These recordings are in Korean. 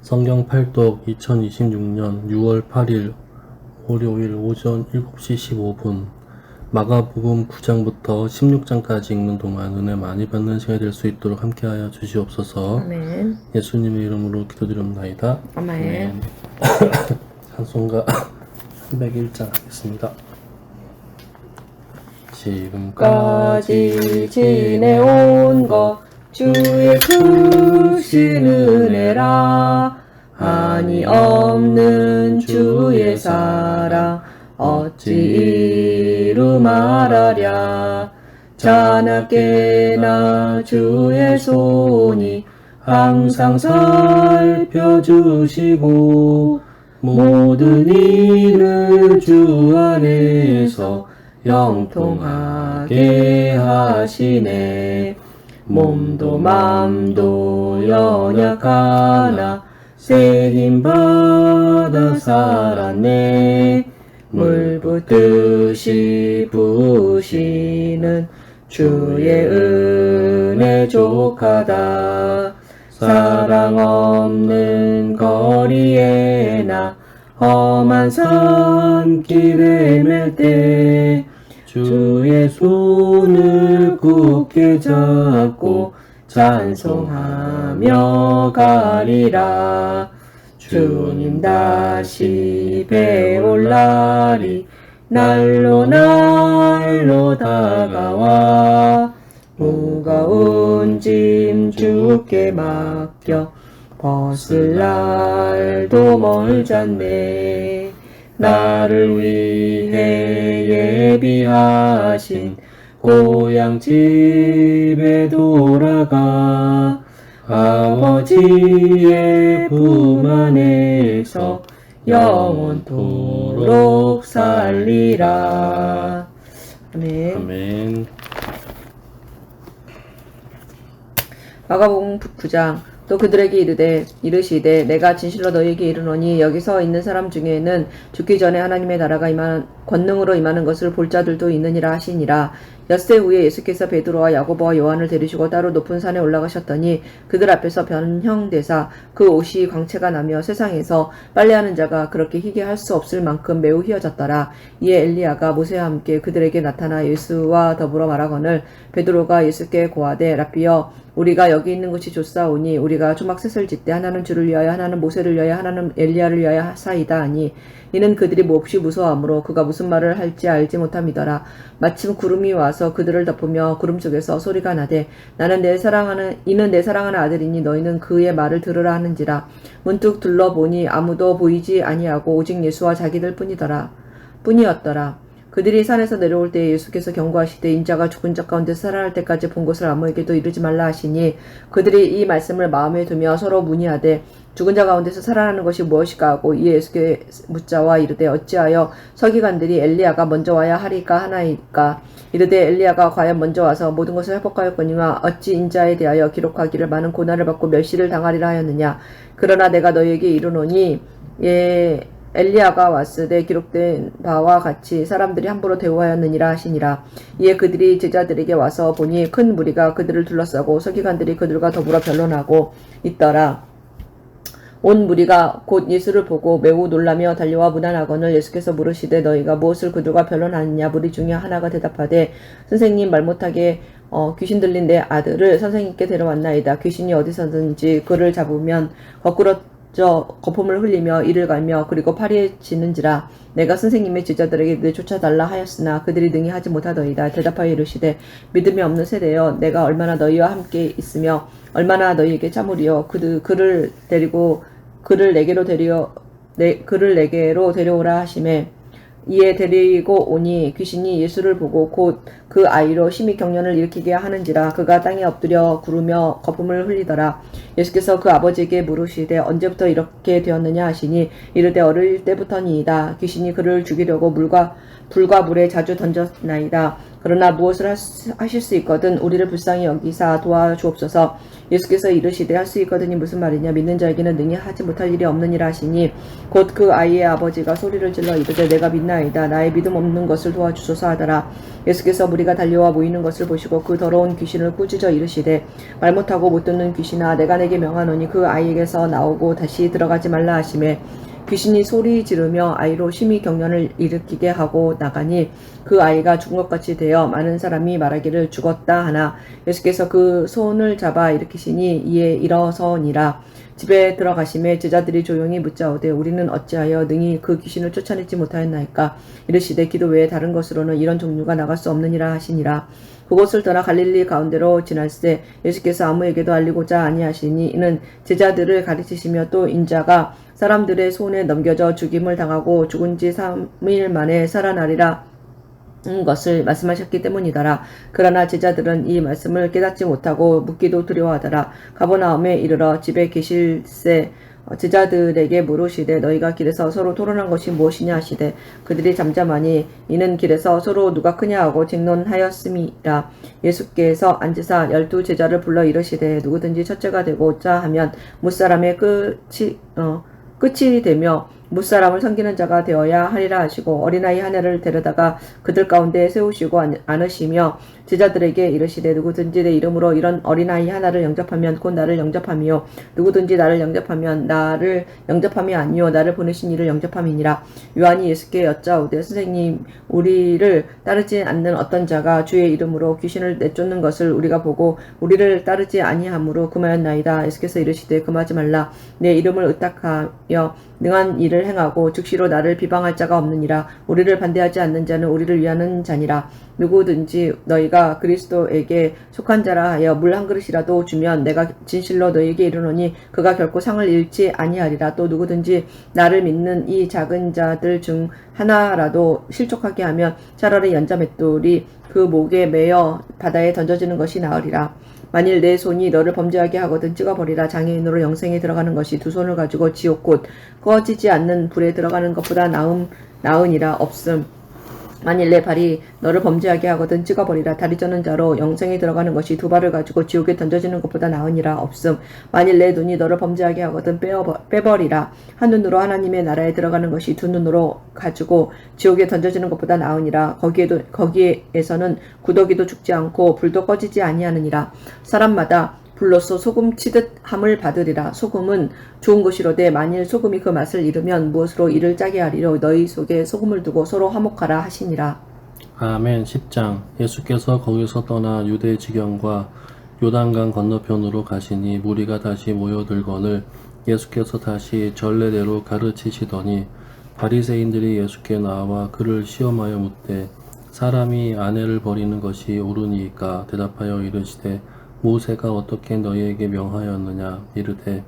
성경 팔독 2026년 6월 8일 월요일 오전 7시 15분 마가복음 9장부터 16장까지 읽는 동안 은혜 많이 받는 시간이 될 수 있도록 함께하여 주시옵소서. 아멘. 예수님의 이름으로 기도드립나이다. 아멘. 찬송가 301장 하겠습니다. 지금까지 지내온 것 주의 크신 은혜라. 한이 없는 주의 사랑 어찌 이루 말하랴. 자나깨나 주의 손이 항상 살펴주시고 모든 일을 주 안에서 영통하게 하시네. 몸도 맘도 연약하나 새 힘 받아 살았네. 물 붓듯이 부으시는 주의 은혜 족하다. 사랑 없는 거리에나 험한 산길에 맬 때 주의 손을 굳게 잡고 찬송하며 가리라. 주님 다시 배올 날이 날로 날로 다가와 무거운 짐 주께 맡겨 벗을 날도 멀잖네. 나를 위해 예비하신 고향 집에 돌아가 아버지의 품 안에서 영원토록 살리라. 아멘. 아멘. 마가복음 9장. 또 그들에게 이르시되 내가 진실로 너희에게 이르노니 여기 서 있는 사람 중에는 죽기 전에 하나님의 나라가 권능으로 임하는 것을 볼 자들도 있느니라 하시니라. 엿새 후에 예수께서 베드로와 야고보와 요한을 데리시고 따로 높은 산에 올라가셨더니 그들 앞에서 변형되사 그 옷이 광채가 나며 세상에서 빨래하는 자가 그렇게 희게 할 수 없을 만큼 매우 희어졌더라. 이에 엘리야가 모세와 함께 그들에게 나타나 예수와 더불어 말하거늘 베드로가 예수께 고하되 라삐여 우리가 여기 있는 것이 좋사오니 우리가 초막셋을 짓되 하나는 주를 위하여 하나는 모세를 위하여 하나는 엘리야를 위하여 하사이다 하니 이는 그들이 몹시 무서워하므로 그가 무슨 말을 할지 알지 못함이더라. 마침 구름이 와서 그들을 덮으며 구름 속에서 소리가 나되 이는 내 사랑하는 아들이니 너희는 그의 말을 들으라 하는지라. 문득 둘러보니 아무도 보이지 아니하고 오직 예수와 자기들 뿐이었더라. 그들이 산에서 내려올 때에 예수께서 경고하시되 인자가 죽은 자 가운데 살아날 때까지 본 것을 아무에게도 이르지 말라 하시니 그들이 이 말씀을 마음에 두며 서로 문의하되 죽은 자 가운데서 살아나는 것이 무엇이까 하고 이에 예수께 묻자와 이르되 어찌하여 서기관들이 엘리야가 먼저 와야 하리까 하나이까. 이르되 엘리야가 과연 먼저 와서 모든 것을 회복하였거니와 어찌 인자에 대하여 기록하기를 많은 고난을 받고 멸시를 당하리라 하였느냐. 그러나 내가 너희에게 이르노니 엘리야가 왔으되 기록된 바와 같이 사람들이 함부로 대우하였느니라 하시니라. 이에 그들이 제자들에게 와서 보니 큰 무리가 그들을 둘러싸고 서기관들이 그들과 더불어 변론하고 있더라. 온 무리가 곧 예수를 보고 매우 놀라며 달려와 무난하거늘 예수께서 물으시되 너희가 무엇을 그들과 변론하느냐. 무리 중에 하나가 대답하되 선생님 말 못하게 귀신 들린 내 아들을 선생님께 데려왔나이다. 귀신이 어디서든지 그를 잡으면 거꾸로 거품을 흘리며 이를 갈며 그리고 파리해지는지라. 내가 선생님의 제자들에게 내쫓아달라 하였으나 그들이 능히 하지 못하더이다. 대답하여 이르시되 믿음이 없는 세대여 내가 얼마나 너희와 함께 있으며 얼마나 너희에게 참으리요. 그를 내게로 데려오라 하시매 이에 데리고 오니 귀신이 예수를 보고 곧 그 아이로 심히 경련을 일으키게 하는지라. 그가 땅에 엎드려 구르며 거품을 흘리더라. 예수께서 그 아버지에게 물으시되 언제부터 이렇게 되었느냐 하시니 이르되 어릴 때부터니이다. 귀신이 그를 죽이려고 불과 물에 자주 던졌나이다. 그러나 무엇을 하실 수 있거든 우리를 불쌍히 여기사 도와주옵소서. 예수께서 이르시되 할 수 있거든이 무슨 말이냐. 믿는 자에게는 능히 하지 못할 일이 없느니라 하시니 곧 그 아이의 아버지가 소리를 질러 이르되 내가 믿나이다. 나의 믿음 없는 것을 도와주소서 하더라. 예수께서 무리가 달려와 모이는 것을 보시고 그 더러운 귀신을 꾸짖어 이르시되 말 못하고 못 듣는 귀신아 내가 내게 명하노니 그 아이에게서 나오고 다시 들어가지 말라 하시매 귀신이 소리 지르며 아이로 심히 경련을 일으키게 하고 나가니 그 아이가 죽은 것 같이 되어 많은 사람이 말하기를 죽었다 하나 예수께서 그 손을 잡아 일으키시니 이에 일어서니라. 집에 들어가심에 제자들이 조용히 묻자오되 우리는 어찌하여 능히 그 귀신을 쫓아내지 못하였나이까. 이르시되 기도 외에 다른 것으로는 이런 종류가 나갈 수 없느니라 하시니라. 그곳을 떠나 갈릴리 가운데로 지날새 예수께서 아무에게도 알리고자 아니하시니 이는 제자들을 가르치시며 또 인자가 사람들의 손에 넘겨져 죽임을 당하고 죽은 지 3일 만에 살아나리라 것을 말씀하셨기 때문이더라. 그러나 제자들은 이 말씀을 깨닫지 못하고 묻기도 두려워하더라. 가버나움에 이르러 집에 계실새 제자들에게 물으시되 너희가 길에서 서로 토론한 것이 무엇이냐 하시되 그들이 잠잠하니 이는 길에서 서로 누가 크냐 하고 쟁론하였음이라. 예수께서 앉으사 12 제자를 불러 이르시되 누구든지 첫째가 되고자 하면 무사람의 끝이 되며 무사람을 섬기는 자가 되어야 하리라 하시고 어린아이 하나를 데려다가 그들 가운데 세우시고 안으시며 제자들에게 이르시되 누구든지 내 이름으로 이런 어린아이 하나를 영접하면 곧 나를 영접함이요 누구든지 나를 영접하면 나를 영접함이 아니요 나를 보내신 이를 영접함이니라. 요한이 예수께 여짜오되 선생님 우리를 따르지 않는 어떤 자가 주의 이름으로 귀신을 내쫓는 것을 우리가 보고 우리를 따르지 아니하므로 금하였나이다. 예수께서 이르시되 금하지 말라. 내 이름을 의탁하여 능한 일을 행하고 즉시로 나를 비방할 자가 없느니라. 우리를 반대하지 않는 자는 우리를 위하는 자니라. 누구든지 너희가 그리스도에게 속한 자라 하여 물 한 그릇이라도 주면 내가 진실로 너희에게 이르노니 그가 결코 상을 잃지 아니하리라. 또 누구든지 나를 믿는 이 작은 자들 중 하나라도 실족하게 하면 차라리 연자맷돌이 그 목에 매어 바다에 던져지는 것이 나으리라. 만일 내 손이 너를 범죄하게 하거든 찍어버리라. 장애인으로 영생에 들어가는 것이 두 손을 가지고 지옥 곧 꺼지지 않는 불에 들어가는 것보다 나으니라 없음. 만일 내 발이 너를 범죄하게 하거든 찍어버리라. 다리 저는 자로 영생에 들어가는 것이 두 발을 가지고 지옥에 던져지는 것보다 나으니라 없음. 만일 내 눈이 너를 범죄하게 하거든 빼버리라. 한 눈으로 하나님의 나라에 들어가는 것이 두 눈으로 가지고 지옥에 던져지는 것보다 나으니라. 거기에서는 구더기도 죽지 않고 불도 꺼지지 아니하느니라. 사람마다 불로써 소금 치듯 함을 받으리라. 소금은 좋은 것이로되 만일 소금이 그 맛을 잃으면 무엇으로 이를 짜게 하리요. 너희 속에 소금을 두고 서로 화목하라 하시니라. 아멘. 10장. 예수께서 거기서 떠나 유대 지경과 요단강 건너편으로 가시니 무리가 다시 모여들거늘 예수께서 다시 전례대로 가르치시더니 바리새인들이 예수께 나와 그를 시험하여 묻되 사람이 아내를 버리는 것이 옳으니까. 대답하여 이르시되 모세가 어떻게 너희에게 명하였느냐. 이르되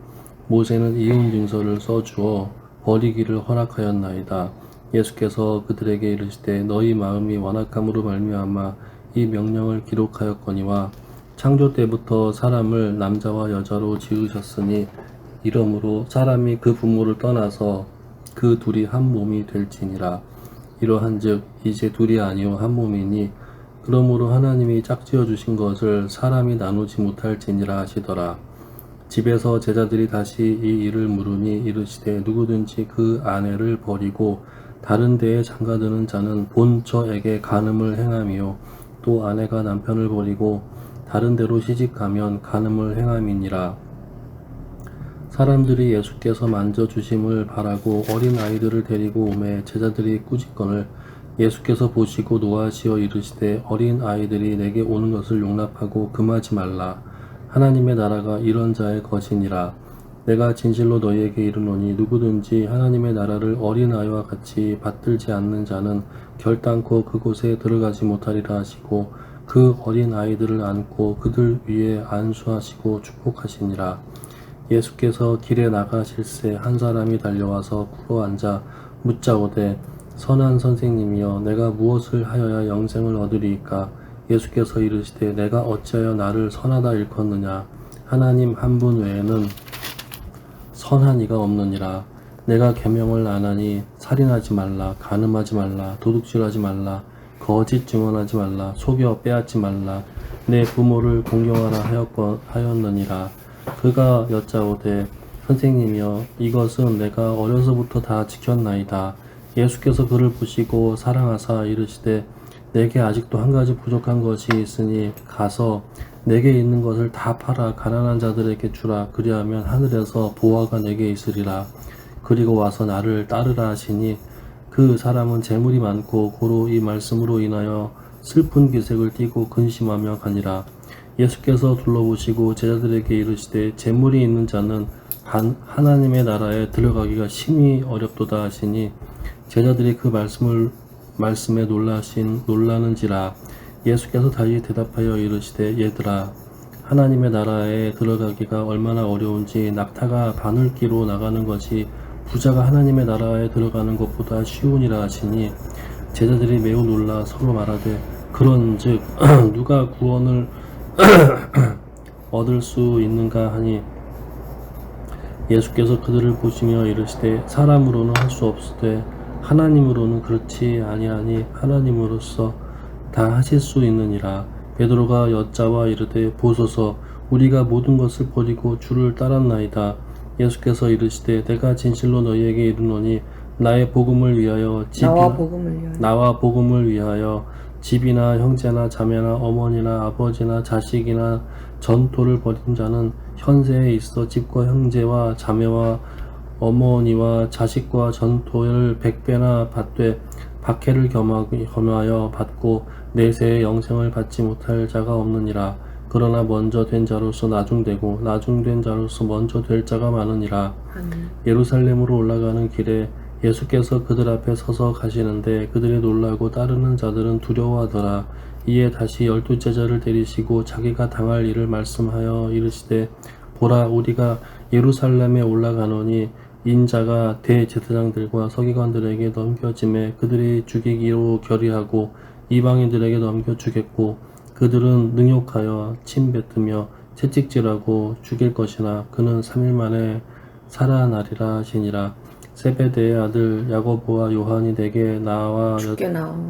모세는 이혼 증서를 써주어 버리기를 허락하였나이다. 예수께서 그들에게 이르시되 너희 마음이 완악함으로 말미암아 이 명령을 기록하였거니와 창조 때부터 사람을 남자와 여자로 지으셨으니 이러므로 사람이 그 부모를 떠나서 그 둘이 한 몸이 될지니라. 이러한즉 이제 둘이 아니요 한 몸이니 그러므로 하나님이 짝지어 주신 것을 사람이 나누지 못할지니라 하시더라. 집에서 제자들이 다시 이 일을 물으니 이르시되 누구든지 그 아내를 버리고 다른 데에 장가드는 자는 본처에게 간음을 행함이요 또 아내가 남편을 버리고 다른 데로 시집가면 간음을 행함이니라. 사람들이 예수께서 만져주심을 바라고 어린 아이들을 데리고 오매 제자들이 꾸짖거늘 예수께서 보시고 노하시어 이르시되 어린 아이들이 내게 오는 것을 용납하고 금하지 말라. 하나님의 나라가 이런 자의 것이니라. 내가 진실로 너희에게 이르노니 누구든지 하나님의 나라를 어린 아이와 같이 받들지 않는 자는 결단코 그곳에 들어가지 못하리라 하시고 그 어린 아이들을 안고 그들 위에 안수하시고 축복하시니라. 예수께서 길에 나가실새 한 사람이 달려와서 꿇어 앉아 묻자오되 선한 선생님이여 내가 무엇을 하여야 영생을 얻으리이까. 예수께서 이르시되 내가 어찌하여 나를 선하다 일컫느냐. 하나님 한 분 외에는 선한 이가 없느니라. 내가 계명을 안 하니 살인하지 말라, 간음하지 말라, 도둑질하지 말라, 거짓 증언하지 말라. 속여 빼앗지 말라. 내 부모를 공경하라 하였느니라. 그가 여짜오되 선생님이여 이것은 내가 어려서부터 다 지켰나이다. 예수께서 그를 보시고 사랑하사 이르시되 내게 아직도 한 가지 부족한 것이 있으니 가서 내게 있는 것을 다 팔아 가난한 자들에게 주라. 그리하면 하늘에서 보화가 내게 있으리라. 그리고 와서 나를 따르라 하시니 그 사람은 재물이 많고 고로 이 말씀으로 인하여 슬픈 기색을 띠고 근심하며 가니라. 예수께서 둘러보시고 제자들에게 이르시되 재물이 있는 자는 하나님의 나라에 들어가기가 심히 어렵도다 하시니 제자들이 그 말씀에 놀라는지라. 예수께서 다시 대답하여 이르시되 얘들아 하나님의 나라에 들어가기가 얼마나 어려운지 낙타가 바늘기로 나가는 것이 부자가 하나님의 나라에 들어가는 것보다 쉬우니라 하시니 제자들이 매우 놀라 서로 말하되 그런즉 누가 구원을 얻을 수 있는가 하니 예수께서 그들을 보시며 이르시되 사람으로는 할 수 없으되 하나님으로는 그렇지 아니하니 하나님으로서 다 하실 수 있느니라. 베드로가 여짜와 이르되 보소서 우리가 모든 것을 버리고 주를 따랐나이다. 예수께서 이르시되 내가 진실로 너희에게 이르노니 나와 복음을 위하여 집이나 형제나 자매나 어머니나 아버지나 자식이나 전토를 벌인 자는 현세에 있어 집과 형제와 자매와 어머니와 자식과 전토를 100배나 받되 박해를 겸하여 받고 내세의 영생을 받지 못할 자가 없느니라. 그러나 먼저 된 자로서 나중되고 나중된 자로서 먼저 될 자가 많으니라. 예루살렘으로 올라가는 길에 예수께서 그들 앞에 서서 가시는데 그들이 놀라고 따르는 자들은 두려워하더라. 이에 다시 12 제자를 데리시고 자기가 당할 일을 말씀하여 이르시되 보라 우리가 예루살렘에 올라가노니 인자가 대제사장들과 서기관들에게 넘겨짐에 그들이 죽이기로 결의하고 이방인들에게 넘겨주겠고 그들은 능욕하여 침뱉으며 채찍질하고 죽일 것이나 그는 3일 만에 살아나리라 하시니라. 세베대의 아들 야고보와 요한이 내게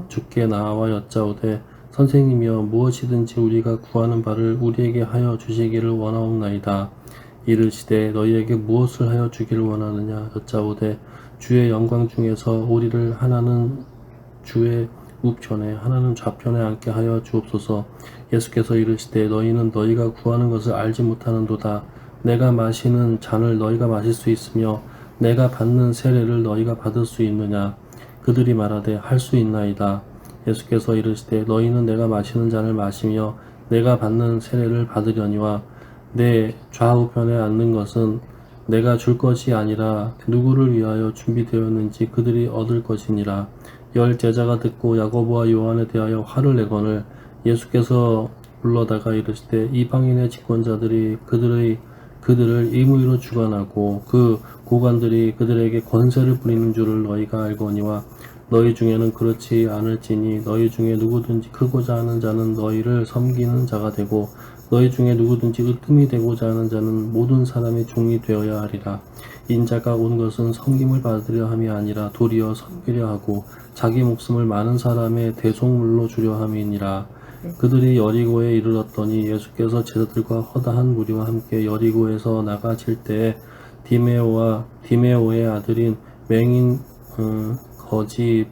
죽게 나와 여짜오되 선생님이여 무엇이든지 우리가 구하는 바를 우리에게 하여 주시기를 원하옵나이다. 이르시되 너희에게 무엇을 하여 주기를 원하느냐 여짜오되 주의 영광 중에서 우리를 하나는 주의 우편에 하나는 좌편에 앉게 하여 주옵소서. 예수께서 이르시되 너희는 너희가 구하는 것을 알지 못하는도다. 내가 마시는 잔을 너희가 마실 수 있으며 내가 받는 세례를 너희가 받을 수 있느냐. 그들이 말하되 할 수 있나이다. 예수께서 이르시되 너희는 내가 마시는 잔을 마시며 내가 받는 세례를 받으려니와 내 좌우편에 앉는 것은 내가 줄 것이 아니라 누구를 위하여 준비되었는지 그들이 얻을 것이니라. 10 제자가 듣고 야고보와 요한에 대하여 화를 내거늘 예수께서 불러다가 이르시되 이방인의 집권자들이 그들을 임의로 주관하고 그 고관들이 그들에게 권세를 부리는 줄을 너희가 알거니와 너희 중에는 그렇지 않을지니 너희 중에 누구든지 크고자 하는 자는 너희를 섬기는 자가 되고 너희 중에 누구든지 으뜸이 되고자 하는 자는 모든 사람의 종이 되어야 하리라. 인자가 온 것은 섬김을 받으려 함이 아니라 도리어 섬기려 하고 자기 목숨을 많은 사람의 대속물로 주려 함이니라. 그들이 여리고에 이르렀더니 예수께서 제자들과 허다한 무리와 함께 여리고에서 나가실 때에 디메오의 아들인 맹인 거지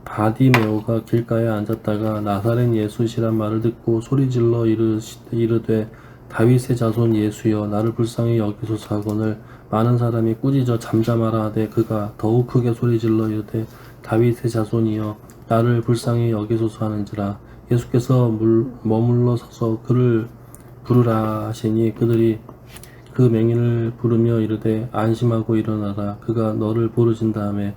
바디메오가 길가에 앉았다가 나사렛 예수시란 말을 듣고 소리질러 이르되 다윗의 자손 예수여 나를 불쌍히 여기소서 하거늘 많은 사람이 꾸짖어 잠잠하라 하되 그가 더욱 크게 소리질러 이르되 다윗의 자손이여 나를 불쌍히 여기소서 하는지라. 예수께서 머물러 서서 그를 부르라 하시니 그들이 그 맹인을 부르며 이르되 안심하고 일어나라. 그가 너를 부르신 다음에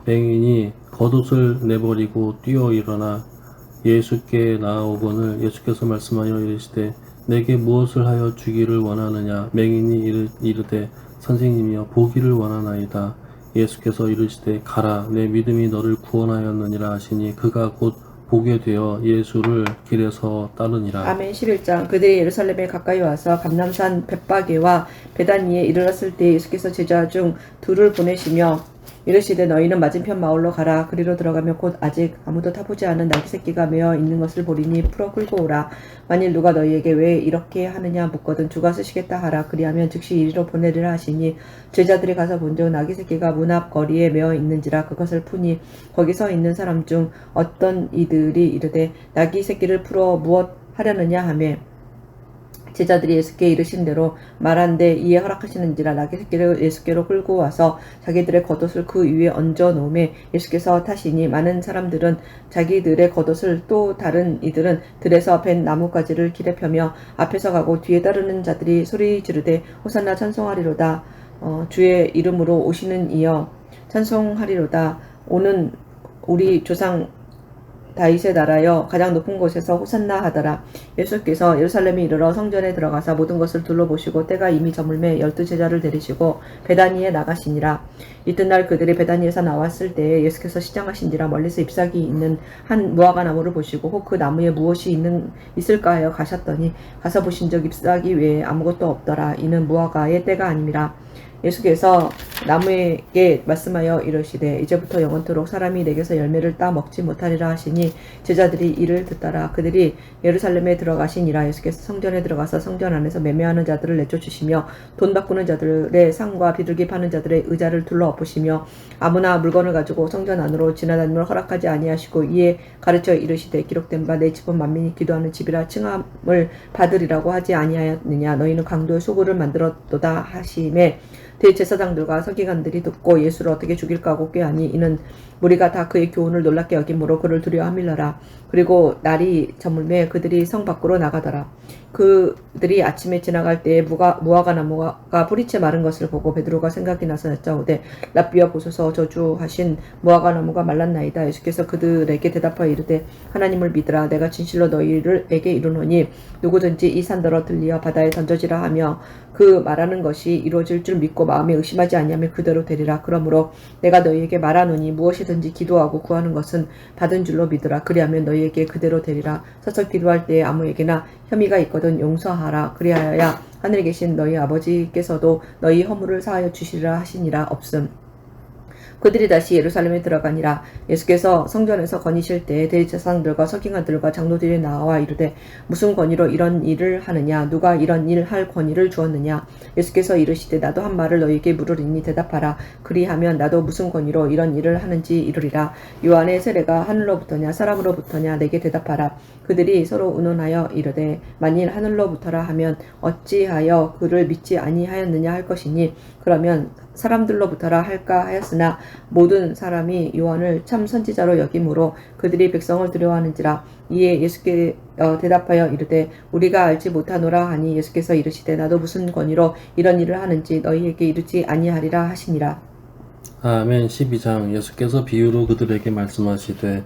맹인이 겉옷을 내버리고 뛰어 일어나 예수께 나아오거늘 예수께서 말씀하여 이르시되 내게 무엇을 하여 주기를 원하느냐. 맹인이 이르되 선생님이여 보기를 원하나이다. 예수께서 이르시되 가라 내 믿음이 너를 구원하였느니라 하시니 그가 곧 보게 되어 예수를 길에서 따르니라. 아멘. 11장 그들이 예루살렘에 가까이 와서 감람산 벳바게와 베다니에 이르렀을 때 예수께서 제자 중 둘을 보내시며 이르시되 너희는 맞은편 마을로 가라. 그리로 들어가며 곧 아직 아무도 타보지 않은 나귀 새끼가 메어 있는 것을 보리니 풀어 끌고 오라. 만일 누가 너희에게 왜 이렇게 하느냐 묻거든 주가 쓰시겠다 하라. 그리하면 즉시 이리로 보내리라 하시니 제자들이 가서 본즉 나귀 새끼가 문 앞 거리에 메어 있는지라. 그것을 푸니 거기 서 있는 사람 중 어떤 이들이 이르되 나귀 새끼를 풀어 무엇 하려느냐 하매 제자들이 예수께 이르신 대로 말한데 이에 허락하시는지라. 나귀 새끼를 예수께로 끌고 와서 자기들의 겉옷을 그 위에 얹어 놓음에 예수께서 타시니 많은 사람들은 자기들의 겉옷을 또 다른 이들은 들에서 벤 나뭇가지를 길에 펴며 앞에서 가고 뒤에 따르는 자들이 소리 지르되 호산나 찬송하리로다. 주의 이름으로 오시는 이여 찬송하리로다. 오는 우리 조상 다윗의 나라여 가장 높은 곳에서 호산나 하더라. 예수께서 예루살렘에 이르러 성전에 들어가사 모든 것을 둘러보시고 때가 이미 저물매 12 제자를 데리시고 베다니에 나가시니라. 이튿날 그들이 베다니에서 나왔을 때에 예수께서 시장하신지라. 멀리서 잎사귀 있는 한 무화과 나무를 보시고 혹 그 나무에 무엇이 있을까 하여 가셨더니 가서 보신즉 잎사귀 외에 아무것도 없더라. 이는 무화과의 때가 아님이라. 예수께서 나무에게 말씀하여 이르시되 이제부터 영원토록 사람이 내게서 열매를 따 먹지 못하리라 하시니 제자들이 이를 듣더라. 그들이 예루살렘에 들어가시니라. 예수께서 성전에 들어가서 성전 안에서 매매하는 자들을 내쫓으시며 돈 바꾸는 자들의 상과 비둘기 파는 자들의 의자를 둘러 엎으시며 아무나 물건을 가지고 성전 안으로 지나다님을 허락하지 아니하시고 이에 가르쳐 이르시되 기록된 바 내 집은 만민이 기도하는 집이라 칭함을 받으리라고 하지 아니하였느냐. 너희는 강도의 소굴을 만들었도다 하시매 대제사장들과 서기관들이 듣고 예수를 어떻게 죽일까 하고 꾀하니 이는 무리가 다 그의 교훈을 놀랍게 여김으로 그를 두려워함일러라. 그리고 날이 저물매 그들이 성 밖으로 나가더라. 그들이 아침에 지나갈 때에 무화과 나무가 뿌리채 마른 것을 보고 베드로가 생각이 나서 여짜오되 랍비여 보소서 저주하신 무화과 나무가 말랐나이다. 예수께서 그들에게 대답하여 이르되 하나님을 믿으라. 내가 진실로 너희에게 이르노니 누구든지 이 산더러 들리어 바다에 던져지라 하며 그 말하는 것이 이루어질 줄 믿고 마음에 의심하지 아니하면 그대로 되리라. 그러므로 내가 너희에게 말하노니 무엇이든지 기도하고 구하는 것은 받은 줄로 믿으라. 그리하면 너희에게 그대로 되리라. 서서 기도할 때에 아무에게나 혐의가 있거든 용서하라. 그리하여야 하늘에 계신 너희 아버지께서도 너희 허물을 사하여 주시리라 하시니라. 없음. 그들이 다시 예루살렘에 들어가니라. 예수께서 성전에서 거니실 때에 대제사장들과 서기관들과 장로들이 나와 이르되 무슨 권위로 이런 일을 하느냐. 누가 이런 일 할 권위를 주었느냐. 예수께서 이르시되 나도 한 말을 너희에게 물으리니 대답하라. 그리하면 나도 무슨 권위로 이런 일을 하는지 이르리라. 요한의 세례가 하늘로부터냐 사람으로부터냐 내게 대답하라. 그들이 서로 의논하여 이르되 만일 하늘로부터라 하면 어찌하여 그를 믿지 아니하였느냐 할 것이니 그러면 사람들로부터라 할까 하였으나 모든 사람이 요한을 참 선지자로 여김으로 그들이 백성을 두려워하는지라. 이에 예수께 대답하여 이르되 우리가 알지 못하노라 하니 예수께서 이르시되 나도 무슨 권위로 이런 일을 하는지 너희에게 이르지 아니하리라 하시니라. 아멘. 12장. 예수께서 비유로 그들에게 말씀하시되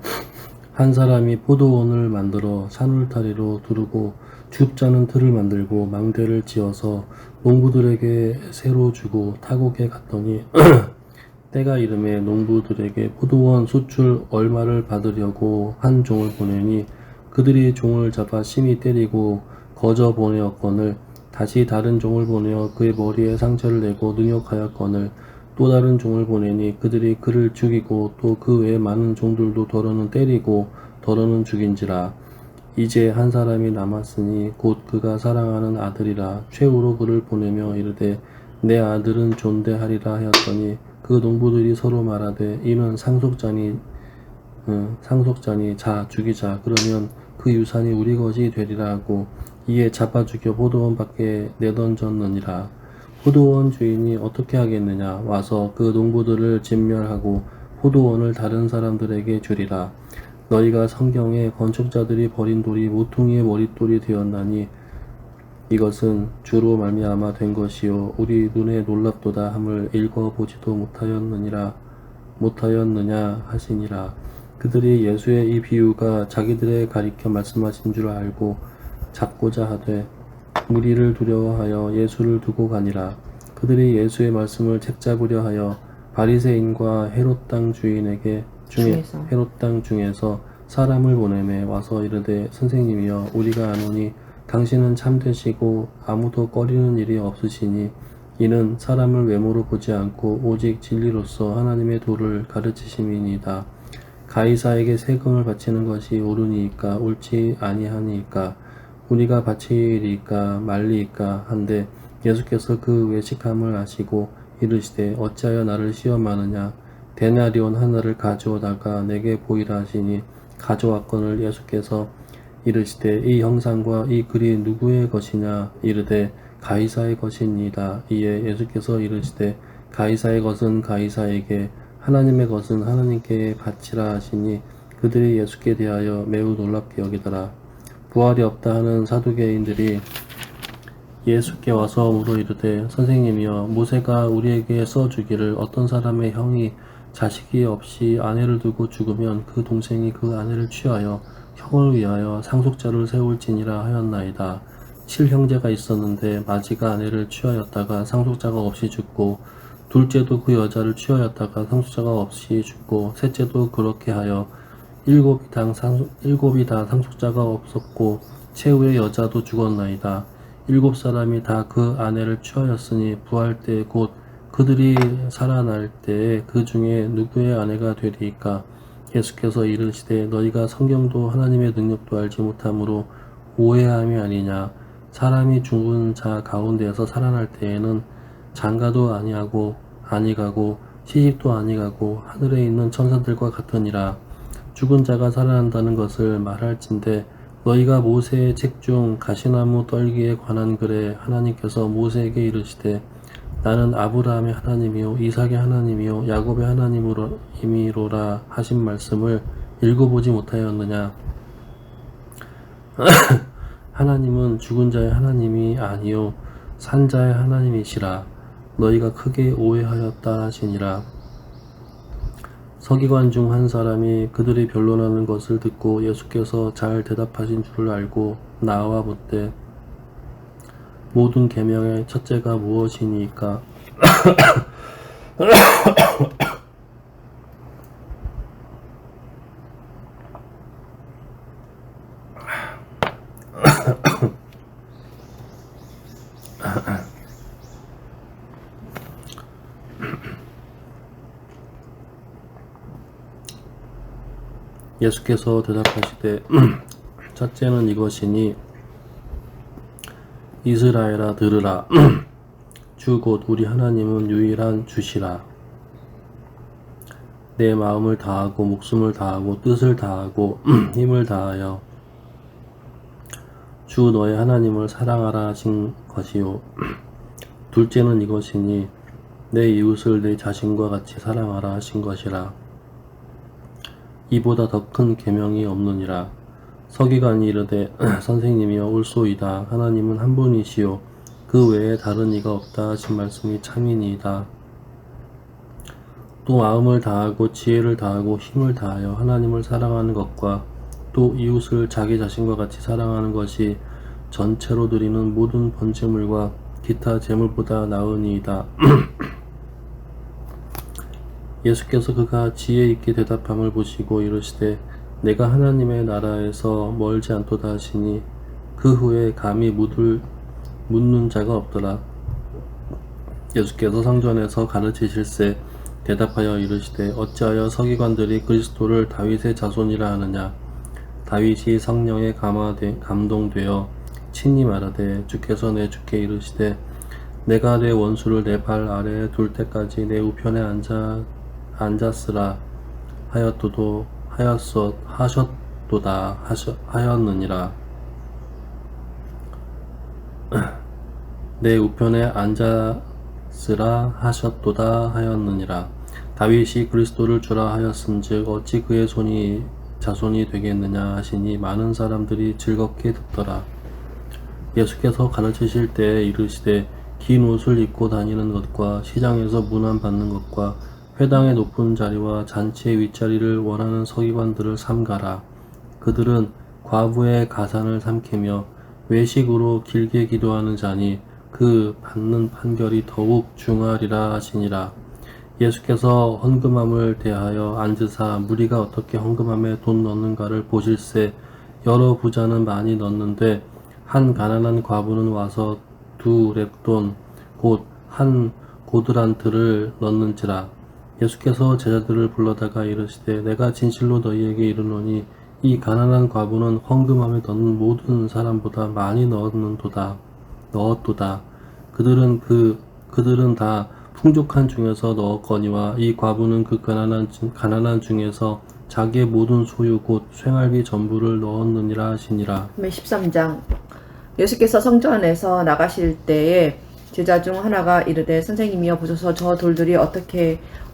한 사람이 포도원을 만들어 산울타리로 두르고 줍자는 틀을 만들고 망대를 지어서 농부들에게 새로 주고 타국에 갔더니 때가 이름에 농부들에게 포도원 수출 얼마를 받으려고 한 종을 보내니 그들이 종을 잡아 심히 때리고 거저 보내었거늘 다시 다른 종을 보내어 그의 머리에 상처를 내고 능욕하였거늘 또 다른 종을 보내니 그들이 그를 죽이고 또 그 외에 많은 종들도 더러는 때리고 더러는 죽인지라. 이제 한 사람이 남았으니 곧 그가 사랑하는 아들이라. 최후로 그를 보내며 이르되 내 아들은 존대하리라 하였더니 그 농부들이 서로 말하되 이는 상속자니 자 죽이자. 그러면 그 유산이 우리 것이 되리라 하고 이에 잡아 죽여 포도원 밖에 내던졌느니라. 포도원 주인이 어떻게 하겠느냐. 와서 그 농부들을 진멸하고 포도원을 다른 사람들에게 주리라. 너희가 성경에 건축자들이 버린 돌이 모퉁이의 머릿돌이 되었나니 이것은 주로 말미암아 된 것이요 우리 눈에 놀랍도다 함을 읽어보지도 못하였느냐 하시니라. 그들이 예수의 이 비유가 자기들에 가리켜 말씀하신 줄 알고 잡고자 하되 무리를 두려워하여 예수를 두고 가니라. 그들이 예수의 말씀을 책잡으려 하여 바리새인과 헤롯 땅 중에서 사람을 보내매 와서 이르되 선생님이여 우리가 아노니 당신은 참되시고 아무도 꺼리는 일이 없으시니 이는 사람을 외모로 보지 않고 오직 진리로서 하나님의 도를 가르치심이니이다. 가이사에게 세금을 바치는 것이 옳으니까 옳지 아니하니까 우리가 바치리까 말리까 한데 예수께서 그 외식함을 아시고 이르시되 어찌하여 나를 시험하느냐 데나리온 하나를 가져오다가 내게 보이라 하시니 가져왔거늘 예수께서 이르시되 이 형상과 이 글이 누구의 것이냐 이르되 가이사의 것이니이다. 이에 예수께서 이르시되 가이사의 것은 가이사에게 하나님의 것은 하나님께 바치라 하시니 그들이 예수께 대하여 매우 놀랍게 여기더라. 부활이 없다 하는 사두개인들이 예수께 와서 물어 이르되 선생님이여 모세가 우리에게 써주기를 어떤 사람의 형이 자식이 없이 아내를 두고 죽으면 그 동생이 그 아내를 취하여 형을 위하여 상속자를 세울지니라 하였나이다. 7형제가 있었는데 마지가 아내를 취하였다가 상속자가 없이 죽고 둘째도 그 여자를 취하였다가 상속자가 없이 죽고 셋째도 그렇게 하여 일곱이 다 상속자가 없었고 최후의 여자도 죽었나이다. 7사람이 다 그 아내를 취하였으니 부활 때 곧 그들이 살아날 때에 그 중에 누구의 아내가 되리이까? 예수께서 이르시되 너희가 성경도 하나님의 능력도 알지 못함으로 오해함이 아니냐. 사람이 죽은 자 가운데에서 살아날 때에는 장가도 아니하고 아니가고 시집도 아니가고 하늘에 있는 천사들과 같으니라. 죽은 자가 살아난다는 것을 말할진대 너희가 모세의 책 중 가시나무 떨기에 관한 글에 하나님께서 모세에게 이르시되 나는 아브라함의 하나님이요 이삭의 하나님이요 야곱의 하나님이로라 하신 말씀을 읽어보지 못하였느냐. 하나님은 죽은 자의 하나님이 아니요 산 자의 하나님이시라. 너희가 크게 오해하였다 하시니라. 서기관 중 한 사람이 그들이 변론하는 것을 듣고 예수께서 잘 대답하신 줄을 알고 나와 묻되 모든 계명의 첫째가 무엇이니까? 예수께서 대답하시되 첫째는 이것이니 이스라엘아 들으라. 주 곧 우리 하나님은 유일한 주시라. 내 마음을 다하고 목숨을 다하고 뜻을 다하고 힘을 다하여 주 너의 하나님을 사랑하라 하신 것이요. 둘째는 이것이니 내 이웃을 내 자신과 같이 사랑하라 하신 것이라. 이보다 더 큰 계명이 없느니라. 서기관이 이르되 선생님이여 옳소이다. 하나님은 한 분이시요 그 외에 다른 이가 없다 하신 말씀이 참이니이다. 또 마음을 다하고 지혜를 다하고 힘을 다하여 하나님을 사랑하는 것과 또 이웃을 자기 자신과 같이 사랑하는 것이 전체로 드리는 모든 번제물과 기타 제물보다 나으니이다. 예수께서 그가 지혜 있게 대답함을 보시고 이르시되 내가 하나님의 나라에서 멀지 않도다 하시니 그 후에 감히 묻는 자가 없더라. 예수께서 성전에서 가르치실세 대답하여 이르시되 어찌하여 서기관들이 그리스도를 다윗의 자손이라 하느냐. 다윗이 성령에 감동되어 친히 말하되 주께서 내 주께 이르시되 내가 내 원수를 내 발 아래에 둘 때까지 내 우편에 앉았으라 하였느니라. 내 우편에 앉았으라 하셨도다 하였느니라. 다윗이 그리스도를 주라 하였음즉 어찌 그의 자손이 되겠느냐 하시니 많은 사람들이 즐겁게 듣더라. 예수께서 가르치실 때에 이르시되 긴 옷을 입고 다니는 것과 시장에서 문안받는 것과 회당의 높은 자리와 잔치의 윗자리를 원하는 서기관들을 삼가라. 그들은 과부의 가산을 삼키며 외식으로 길게 기도하는 자니 그 받는 판결이 더욱 중하리라 하시니라. 예수께서 헌금함을 대하여 앉으사 무리가 어떻게 헌금함에 돈 넣는가를 보실세 여러 부자는 많이 넣는데 한 가난한 과부는 와서 2 렙돈 곧 한 고드란트를 넣는지라. 예수께서 제자들을 불러다가 이르시되 내가 진실로 너희에게 이르노니 이 가난한 과부는 헌금함에 넣는 모든 사람보다 많이 넣었도다. 그들은 다 풍족한 중에서 넣었거니와 이 과부는 그 가난한 중에서 자기의 모든 소유 곧 생활비 전부를 넣었느니라 하시니라. 13장. 예수께서 성전 안에서 나가실 때에 제자 중 하나가 이르되 선생님이여 보소서 저 돌들이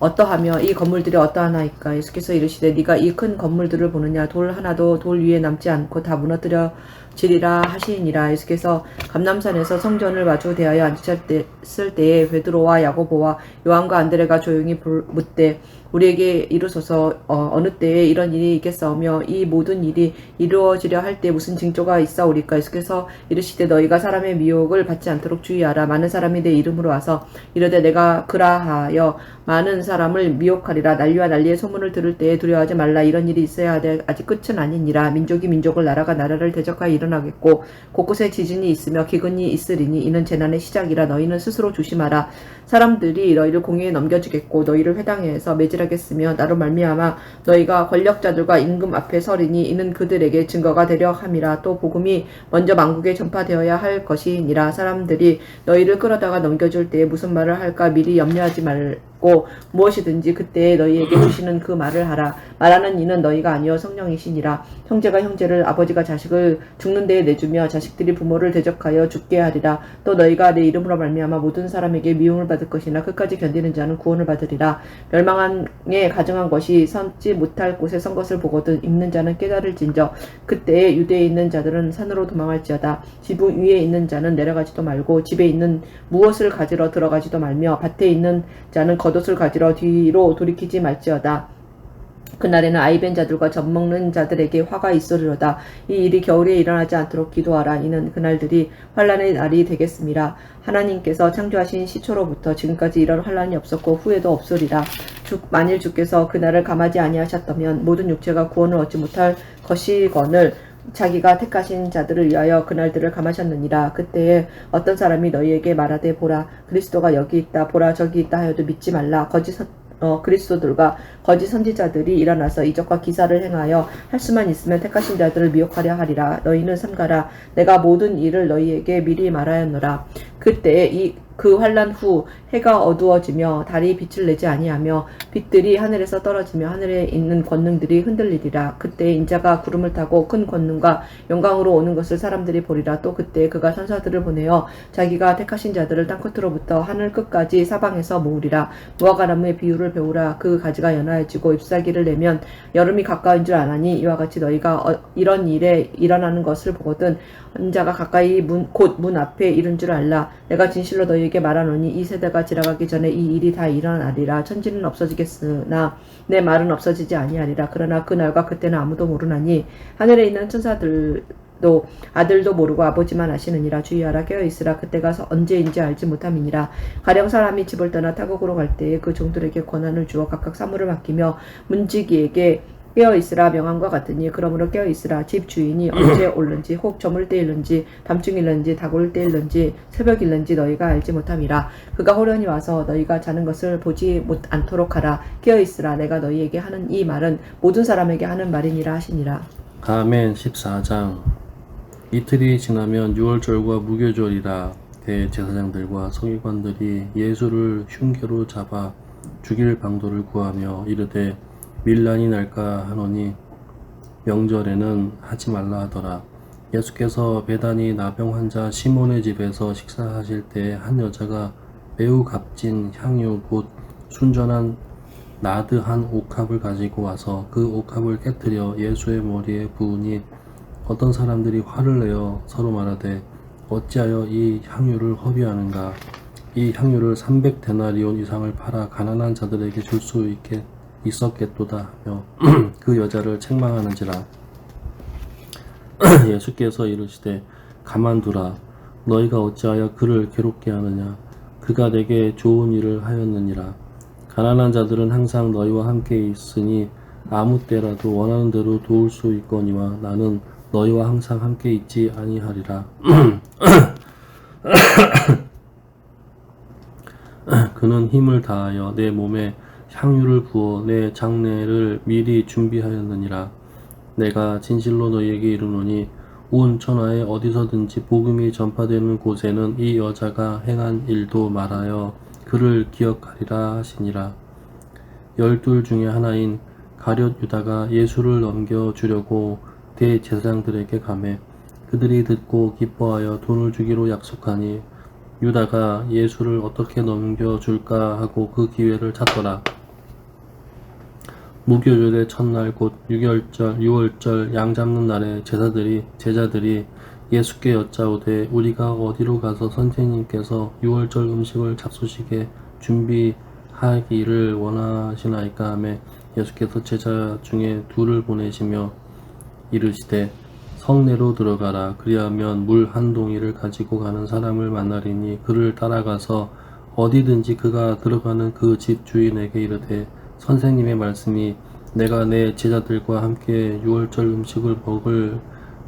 어떠하며 이 건물들이 어떠하나이까. 예수께서 이르시되 네가 이 큰 건물들을 보느냐. 돌 하나도 돌 위에 남지 않고 다 무너뜨려지리라 하시니라. 예수께서 감람산에서 성전을 마주 대하여 앉으셨을 때에 베드로와 야고보와 요한과 안드레가 조용히 묻되 우리에게 이루소서 어느 때에 이런 일이 있겠사오며 이 모든 일이 이루어지려 할 때 무슨 징조가 있사오리까. 예수께서 이르시되 너희가 사람의 미혹을 받지 않도록 주의하라. 많은 사람이 내 이름으로 와서 이르되 내가 그라하여 많은 사람을 미혹하리라. 난리와 난리의 소문을 들을 때에 두려워하지 말라. 이런 일이 있어야 하되 아직 끝은 아니니라. 민족이 민족을 나라가 나라를 대적하여 일어나겠고 곳곳에 지진이 있으며 기근이 있으리니 이는 재난의 시작이라. 너희는 스스로 조심하라. 사람들이 너희를 공회에 넘겨주겠고 너희를 회당에서 매질하겠으며 나로 말미암아 너희가 권력자들과 임금 앞에 서리니 이는 그들에게 증거가 되려 함이라. 또 복음이 먼저 만국에 전파되어야 할 것이니라. 사람들이 너희를 끌어다가 넘겨줄 때에 무슨 말을 할까 미리 염려하지 말고 무엇이든지 그때에 너희에게 주시는 그 말을 하라. 말하는 이는 너희가 아니요 성령이시니라. 형제가 형제를 아버지가 자식을 죽는 데에 내주며 자식들이 부모를 대적하여 죽게 하리라. 또 너희가 내 이름으로 말미암아 모든 사람에게 미움을 받을 것이나 끝까지 견디는 자는 구원을 받으리라. 멸망에 가증한 것이 선지 못할 곳에 선 것을 보거든 입는 자는 깨달을진저 그때에 유대에 있는 자들은 산으로 도망할지어다. 집 위에 있는 자는 내려가지도 말고 집에 있는 무엇을 가지러 들어가지도 말며 밭에 있는 자는 겉옷을 가지러 뒤로 돌이키지 말지어다. 그날에는 아이벤 자들과 젖먹는 자들에게 화가 있으리로다. 이 일이 겨울에 일어나지 않도록 기도하라. 이는 그날들이 환란의 날이 되겠음이라. 하나님께서 창조하신 시초로부터 지금까지 이런 환란이 없었고 후에도 없으리라. 만일 주께서 그날을 감하지 아니하셨다면 모든 육체가 구원을 얻지 못할 것이거늘 자기가 택하신 자들을 위하여 그날들을 감하셨느니라. 그때에 어떤 사람이 너희에게 말하되 보라 그리스도가 여기 있다 보라 저기 있다 하여도 믿지 말라. 그리스도들과 거짓 선지자들이 일어나서 이적과 기사를 행하여 할 수만 있으면 택하신 자들을 미혹하려 하리라. 너희는 삼가라. 내가 모든 일을 너희에게 미리 말하였노라. 그때에 그 환란 후 해가 어두워지며 달이 빛을 내지 아니하며 빛들이 하늘에서 떨어지며 하늘에 있는 권능들이 흔들리리라. 그때 인자가 구름을 타고 큰 권능과 영광으로 오는 것을 사람들이 보리라. 또 그때 그가 천사들을 보내어 자기가 택하신 자들을 땅끝으로부터 하늘 끝까지 사방에서 모으리라. 무화과 나무의 비유를 배우라. 그 가지가 연하여지고 잎사귀를 내면 여름이 가까운 줄 아나니 이와 같이 너희가 이런 일에 일어나는 것을 보거든 인자가 가까이 곧 문 앞에 이른 줄 알라. 내가 진실로 너희에게 말하노니 이 세대가 지나가기 전에 이 일이 다 일어나리라. 천지는 없어지겠으나 내 말은 없어지지 아니하리라. 그러나 그 날과 그때는 아무도 모르나니 하늘에 있는 천사들도 아들도 모르고 아버지만 아시느니라. 주의하라. 깨어있으라. 그때가 언제인지 알지 못함이니라. 가령 사람이 집을 떠나 타국으로 갈 때에 그 종들에게 권한을 주어 각각 사물을 맡기며 문지기에게 깨어있으라 명함과 같으니 그러므로 깨어있으라. 집 주인이 언제 올는지 혹 저물 때일는지 밤중일는지 다골 때일는지 새벽일는지 너희가 알지 못함이라. 그가 호련히 와서 너희가 자는 것을 보지 않도록 하라. 깨어있으라. 내가 너희에게 하는 이 말은 모든 사람에게 하는 말이니라 하시니라. 아멘. 14장. 이틀이 지나면 유월절과 무교절이라. 대제사장들과 서기관들이 예수를 흉계로 잡아 죽일 방도를 구하며 이르되 밀란이 날까 하노니 명절에는 하지 말라 하더라. 예수께서 베다니 나병 환자 시몬의 집에서 식사하실 때 한 여자가 매우 값진 향유 곧 순전한 나드 한 옥합을 가지고 와서 그 옥합을 깨뜨려 예수의 머리에 부으니 어떤 사람들이 화를 내어 서로 말하되 어찌하여 이 향유를 허비하는가. 이 향유를 300데나리온 이상을 팔아 가난한 자들에게 줄 수 있었겠도다 하며 그 여자를 책망하는지라. 예수께서 이르시되 가만두라. 너희가 어찌하여 그를 괴롭게 하느냐. 그가 내게 좋은 일을 하였느니라. 가난한 자들은 항상 너희와 함께 있으니 아무 때라도 원하는 대로 도울 수 있거니와 나는 너희와 항상 함께 있지 아니하리라. 그는 힘을 다하여 내 몸에 향유를 부어 내 장례를 미리 준비하였느니라. 내가 진실로 너희에게 이르노니 온 천하에 어디서든지 복음이 전파되는 곳에는 이 여자가 행한 일도 말하여 그를 기억하리라 하시니라. 12 중에 하나인 가룟 유다가 예수를 넘겨주려고 대제사장들에게 가매 그들이 듣고 기뻐하여 돈을 주기로 약속하니 유다가 예수를 어떻게 넘겨줄까 하고 그 기회를 찾더라. 무교절의 첫날 곧 유월절 양 잡는 날에 제자들이 예수께 여짜오되 우리가 어디로 가서 선생님께서 유월절 음식을 잡수시게 준비하기를 원하시나이까 하매 예수께서 제자 중에 둘을 보내시며 이르시되 성내로 들어가라. 그리하면 물 한 동이를 가지고 가는 사람을 만나리니 그를 따라가서 어디든지 그가 들어가는 그 집 주인에게 이르되 선생님의 말씀이 내가 내 제자들과 함께 유월절 음식을 먹을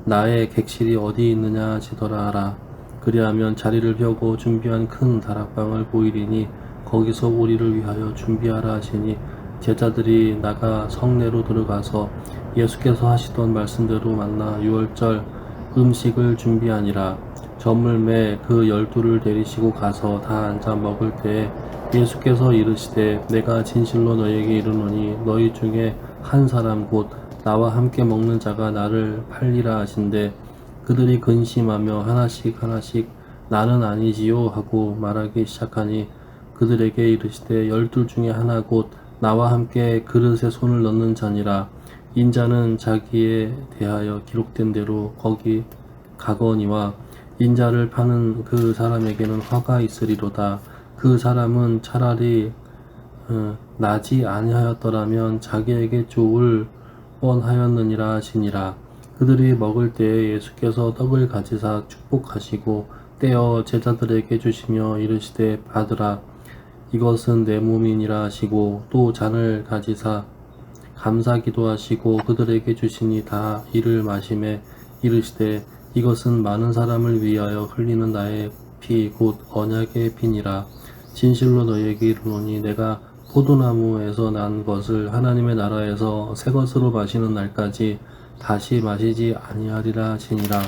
나의 객실이 어디 있느냐 하시더라 하라. 그리하면 자리를 펴고 준비한 큰 다락방을 보이리니 거기서 우리를 위하여 준비하라 하시니 제자들이 나가 성내로 들어가서 예수께서 하시던 말씀대로 만나 유월절 음식을 준비하니라. 저물매 그 12를 데리시고 가서 다 앉아 먹을 때에 예수께서 이르시되 내가 진실로 너희에게 이르노니 너희 중에 한 사람 곧 나와 함께 먹는 자가 나를 팔리라 하신대 그들이 근심하며 하나씩 나는 아니지요 하고 말하기 시작하니 그들에게 이르시되 12 중에 하나 곧 나와 함께 그릇에 손을 넣는 자니라. 인자는 자기에 대하여 기록된 대로 거기 가거니와 인자를 파는 그 사람에게는 화가 있으리로다. 그 사람은 차라리 나지 아니하였더라면 자기에게 좋을 뻔하였느니라 하시니라. 그들이 먹을 때에 예수께서 떡을 가지사 축복하시고 떼어 제자들에게 주시며 이르시되 받으라. 이것은 내 몸이니라 하시고 또 잔을 가지사 감사기도 하시고 그들에게 주시니 다 이를 마시매 이르시되 이것은 많은 사람을 위하여 흘리는 나의 피 곧 언약의 피니라. 진실로 너희에게 이르노니 내가 포도나무에서 난 것을 하나님의 나라에서 새 것으로 마시는 날까지 다시 마시지 아니하리라 하시니라.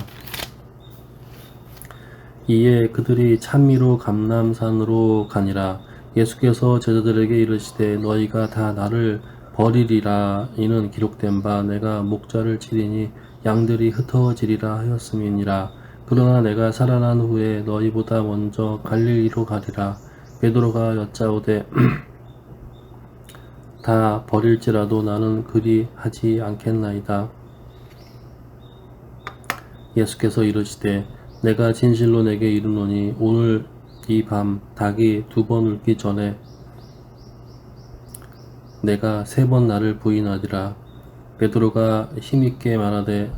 이에 그들이 찬미로 감람산으로 가니라. 예수께서 제자들에게 이르시되 너희가 다 나를 버리리라. 이는 기록된 바 내가 목자를 치리니 양들이 흩어지리라 하였음이니라. 그러나 내가 살아난 후에 너희보다 먼저 갈릴리로 가리라. 베드로가 여짜오되 다 버릴지라도 나는 그리 하지 않겠나이다. 예수께서 이르시되 내가 진실로 내게 이르노니 오늘 이 밤 닭이 2번 울기 전에 내가 3번 나를 부인하리라. 베드로가 힘있게 말하되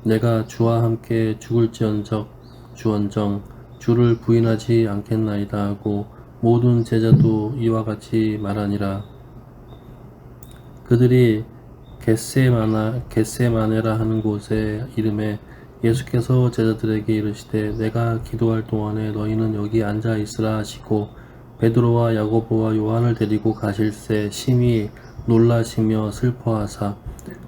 내가 주와 함께 죽을지언정 주를 부인하지 않겠나이다 하고 모든 제자도 이와 같이 말하니라. 그들이 겟세마네라 하는 곳에 이름에 예수께서 제자들에게 이르시되 내가 기도할 동안에 너희는 여기 앉아 있으라 하시고 베드로와 야고보와 요한을 데리고 가실새 심히 놀라시며 슬퍼하사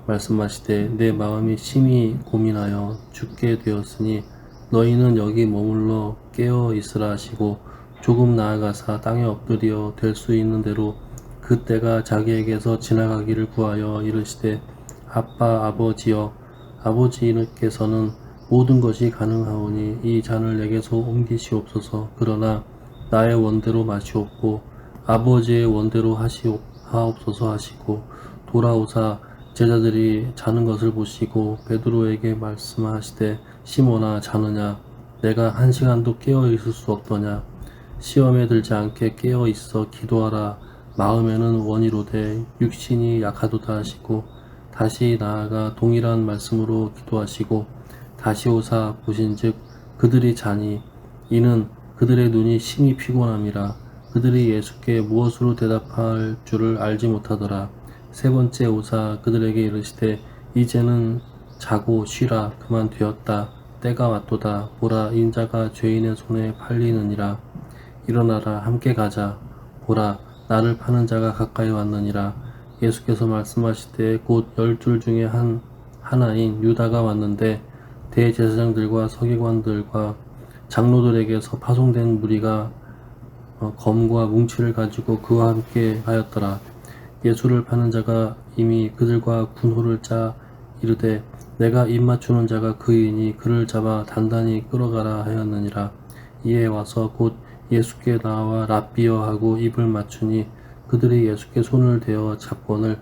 말씀하시되 내 마음이 심히 고민하여 죽게 되었으니 너희는 여기 머물러 깨어 있으라 하시고 조금 나아가사 땅에 엎드려 될 수 있는 대로 그때가 자기에게서 지나가기를 구하여 이르시되 아버지여 아버지께서는 모든 것이 가능하오니 이 잔을 내게서 옮기시옵소서. 그러나 나의 원대로 마시옵고 아버지의 원대로 하옵소서 하시고 돌아오사 제자들이 자는 것을 보시고 베드로에게 말씀하시되 시몬아 자느냐 내가 1시간도 깨어 있을 수 없더냐 시험에 들지 않게 깨어 있어 기도하라. 마음에는 원이로되 육신이 약하도다 하시고 다시 나아가 동일한 말씀으로 기도하시고 다시 오사 보신즉 그들이 자니 이는 그들의 눈이 심히 피곤함이라. 그들이 예수께 무엇으로 대답할 줄을 알지 못하더라. 3번째 오사 그들에게 이르시되 이제는 자고 쉬라. 그만 되었다. 때가 왔도다. 보라 인자가 죄인의 손에 팔리느니라. 일어나라 함께 가자. 보라 나를 파는 자가 가까이 왔느니라. 예수께서 말씀하시되 곧 12 중에 하나인 유다가 왔는데 대제사장들과 서기관들과 장로들에게서 파송된 무리가 검과 뭉치를 가지고 그와 함께 하였더라. 예수를 파는 자가 이미 그들과 군호를 짜 이르되 내가 입 맞추는 자가 그이니 그를 잡아 단단히 끌어가라 하였느니라. 이에 와서 곧 예수께 나와 랍비여 하고 입을 맞추니 그들이 예수께 손을 대어 잡거늘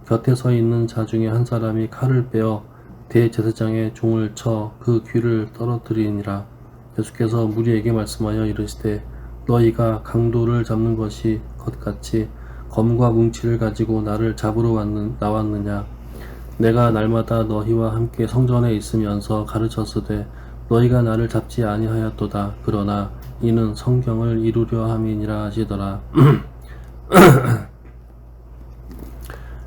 곁에 서 있는 자 중에 한 사람이 칼을 빼어 대제사장의 종을 쳐 그 귀를 떨어뜨리니라. 예수께서 무리에게 말씀하여 이르시되 너희가 강도를 잡는 것이 것같이 검과 뭉치를 가지고 나를 잡으러 나왔느냐. 내가 날마다 너희와 함께 성전에 있으면서 가르쳤으되 너희가 나를 잡지 아니하였도다. 그러나 이는 성경을 이루려 함이니라 하시더라.